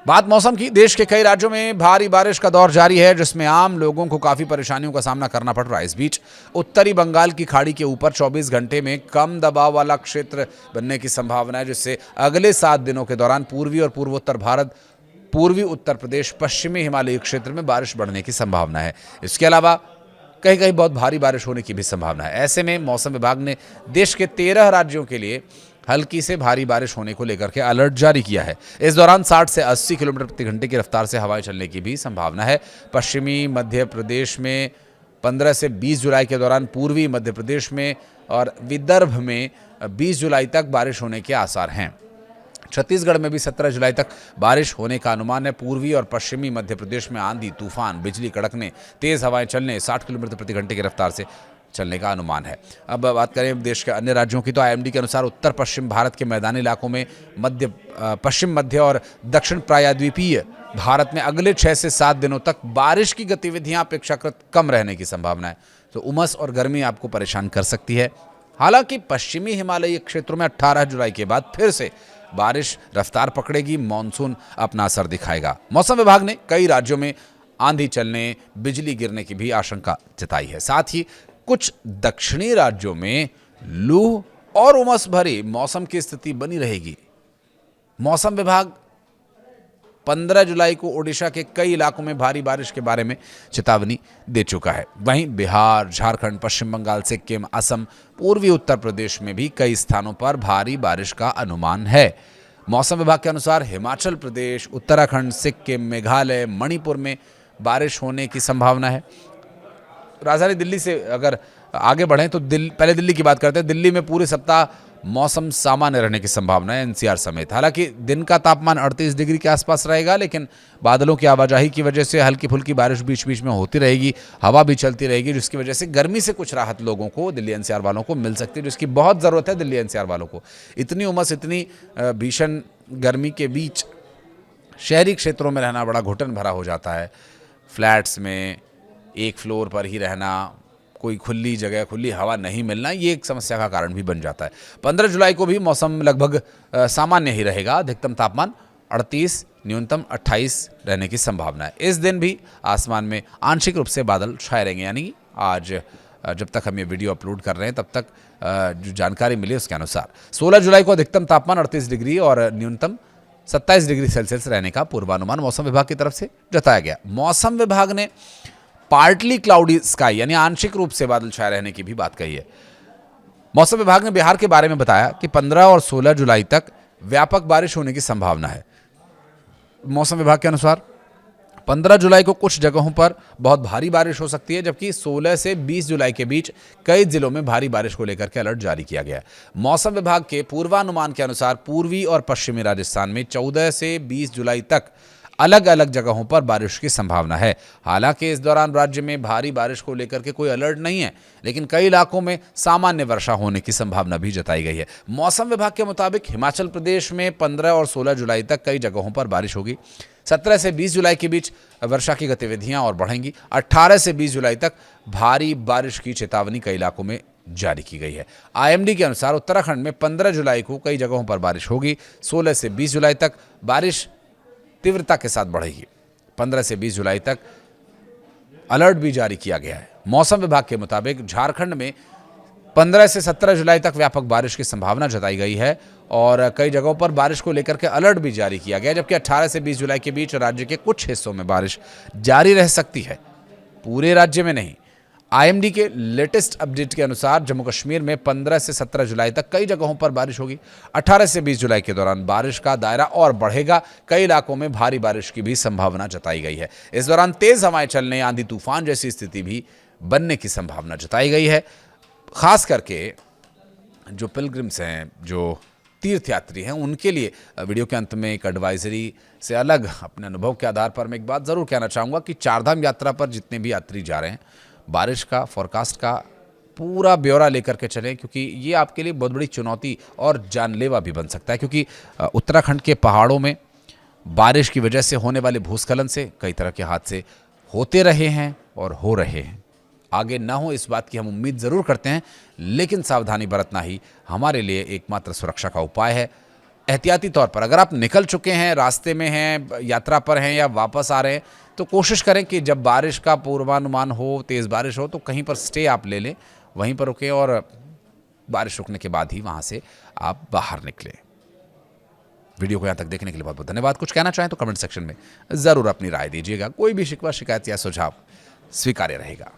बात मौसम की। देश के कई राज्यों में भारी बारिश का दौर जारी है, जिसमें आम लोगों को काफी परेशानियों का सामना करना पड़ रहा है। इस बीच उत्तरी बंगाल की खाड़ी के ऊपर 24 घंटे में कम दबाव वाला क्षेत्र बनने की संभावना है, जिससे अगले 7 दिनों के दौरान पूर्वी और पूर्वोत्तर भारत, पूर्वी उत्तर प्रदेश, पश्चिमी हिमालयी क्षेत्र में बारिश बढ़ने की संभावना है। इसके अलावा कहीं कहीं बहुत भारी बारिश होने की भी संभावना है। ऐसे में मौसम विभाग ने देश के 13 राज्यों के लिए हल्की से भारी बारिश होने को लेकर के अलर्ट जारी किया है। इस दौरान 60 से 80 किलोमीटर प्रति घंटे की रफ्तार से हवाएं चलने की भी संभावना है। पश्चिमी मध्य प्रदेश में 15 से 20 जुलाई के दौरान, पूर्वी मध्य प्रदेश में और विदर्भ में 20 जुलाई तक बारिश होने के आसार हैं। छत्तीसगढ़ में भी 17 जुलाई तक बारिश होने का अनुमान है। पूर्वी और पश्चिमी मध्य प्रदेश में आंधी, तूफान, बिजली कड़कने, तेज हवाएं चलने, 60 किलोमीटर प्रति घंटे की रफ्तार से चलने का अनुमान है। अब बात करें देश के अन्य राज्यों की, तो आईएमडी के अनुसार उत्तर पश्चिम भारत के मैदानी इलाकों में, पश्चिम मध्य और दक्षिण प्रायद्वीपीय भारत में अगले 6 से 7 दिनों तक बारिश की गतिविधियां अपेक्षाकृत कम रहने की संभावना है। तो उमस और गर्मी आपको परेशान कर सकती है। हालांकि पश्चिमी हिमालयी क्षेत्रों में 18 जुलाई के बाद फिर से बारिश रफ्तार पकड़ेगी, मानसून अपना असर दिखाएगा। मौसम विभाग ने कई राज्यों में आंधी चलने, बिजली गिरने की भी आशंका जताई है। साथ ही कुछ दक्षिणी राज्यों में लू और उमस भरी मौसम की स्थिति बनी रहेगी। मौसम विभाग 15 जुलाई को ओडिशा के कई इलाकों में भारी बारिश के बारे में चेतावनी दे चुका है। वहीं बिहार, झारखंड, पश्चिम बंगाल, सिक्किम, असम, पूर्वी उत्तर प्रदेश में भी कई स्थानों पर भारी बारिश का अनुमान है। मौसम विभाग के अनुसार हिमाचल प्रदेश, उत्तराखंड, सिक्किम, मेघालय, मणिपुर में बारिश होने की संभावना है। राजधानी दिल्ली से अगर आगे बढ़ें तो पहले दिल्ली की बात करते हैं। दिल्ली में पूरे सप्ताह मौसम सामान्य रहने की संभावना है, एनसीआर समेत। हालांकि दिन का तापमान 38 डिग्री के आसपास रहेगा, लेकिन बादलों की आवाजाही की वजह से हल्की फुल्की बारिश बीच बीच में होती रहेगी, हवा भी चलती रहेगी, जिसकी वजह से गर्मी से कुछ राहत लोगों को, दिल्ली एनसीआर वालों को मिल सकती है, जिसकी बहुत ज़रूरत है दिल्ली एनसीआर वालों को। इतनी उमस, इतनी भीषण गर्मी के बीच शहरी क्षेत्रों में रहना बड़ा घुटन भरा हो जाता है। फ्लैट्स में एक फ्लोर पर ही रहना, कोई खुली जगह, खुली हवा नहीं मिलना, ये एक समस्या का कारण भी बन जाता है। 15 जुलाई को भी मौसम लगभग सामान्य ही रहेगा। अधिकतम तापमान 38, न्यूनतम 28 रहने की संभावना है। इस दिन भी आसमान में आंशिक रूप से बादल छाए रहेंगे। यानी कि आज जब तक हम ये वीडियो अपलोड कर रहे हैं तब तक जो जानकारी मिली उसके अनुसार 16 जुलाई को अधिकतम तापमान 38 डिग्री और न्यूनतम 27 डिग्री सेल्सियस रहने का पूर्वानुमान मौसम विभाग की तरफ से जताया गया। मौसम विभाग ने पार्टली क्लाउडी स्काई यानी आंशिक रूप से बादल छाए रहने की भी बात कही है। मौसम विभाग ने बिहार के बारे में बताया कि 15 और 16 जुलाई तक व्यापक बारिश होने की संभावना है। मौसम विभाग के अनुसार 15 जुलाई को कुछ जगहों पर बहुत भारी बारिश हो सकती है, जबकि 16 से 20 जुलाई के बीच कई जिलों में भारी बारिश को लेकर के अलर्ट जारी किया गया है। मौसम विभाग के पूर्वानुमान के अनुसार पूर्वी और पश्चिमी राजस्थान में 14 से 20 जुलाई तक अलग अलग जगहों पर बारिश की संभावना है। हालांकि इस दौरान राज्य में भारी बारिश को लेकर के कोई अलर्ट नहीं है, लेकिन कई इलाकों में सामान्य वर्षा होने की संभावना भी जताई गई है। मौसम विभाग के मुताबिक हिमाचल प्रदेश में 15 और 16 जुलाई तक कई जगहों पर बारिश होगी। 17 से 20 जुलाई के बीच वर्षा की गतिविधियां और बढ़ेंगी। 18 से 20 जुलाई तक भारी बारिश की चेतावनी कई इलाकों में जारी की गई है। आईएमडी के अनुसार उत्तराखंड में 15 जुलाई को कई जगहों पर बारिश होगी। 16 से 20 जुलाई तक बारिश तीव्रता के साथ बढ़ेगी। 15 से 20 जुलाई तक अलर्ट भी जारी किया गया है। मौसम विभाग के मुताबिक झारखंड में 15 से 17 जुलाई तक व्यापक बारिश की संभावना जताई गई है और कई जगहों पर बारिश को लेकर के अलर्ट भी जारी किया गया है, जबकि 18 से 20 जुलाई के बीच राज्य के कुछ हिस्सों में बारिश जारी रह सकती है, पूरे राज्य में नहीं। आईएमडी के लेटेस्ट अपडेट के अनुसार जम्मू कश्मीर में 15 से 17 जुलाई तक कई जगहों पर बारिश होगी। 18 से 20 जुलाई के दौरान बारिश का दायरा और बढ़ेगा। कई इलाकों में भारी बारिश की भी संभावना जताई गई है। इस दौरान तेज हवाएं चलने, आंधी तूफान जैसी स्थिति भी बनने की संभावना जताई गई है। खास करके जो पिलग्रिम्स हैं, जो तीर्थयात्री हैं, उनके लिए वीडियो के अंत में एक एडवाइजरी से अलग अपने अनुभव के आधार पर मैं एक बात ज़रूर कहना चाहूँगा कि चारधाम यात्रा पर जितने भी यात्री जा रहे हैं, बारिश का फोरकास्ट का पूरा ब्यौरा लेकर के चलें, क्योंकि ये आपके लिए बहुत बड़ी चुनौती और जानलेवा भी बन सकता है। क्योंकि उत्तराखंड के पहाड़ों में बारिश की वजह से होने वाले भूस्खलन से कई तरह के हादसे होते रहे हैं और हो रहे हैं। आगे ना हो इस बात की हम उम्मीद ज़रूर करते हैं, लेकिन सावधानी बरतना ही हमारे लिए एकमात्र सुरक्षा का उपाय है। एहतियाती तौर पर अगर आप निकल चुके हैं, रास्ते में हैं, यात्रा पर हैं या वापस आ रहे हैं, तो कोशिश करें कि जब बारिश का पूर्वानुमान हो, तेज़ बारिश हो, तो कहीं पर स्टे आप ले लें, वहीं पर रुकें और बारिश रुकने के बाद ही वहाँ से आप बाहर निकलें। वीडियो को यहाँ तक देखने के लिए बहुत बहुत धन्यवाद। कुछ कहना चाहें तो कमेंट सेक्शन में ज़रूर अपनी राय दीजिएगा। कोई भी शिकवा, शिकायत या सुझाव स्वीकार्य रहेगा।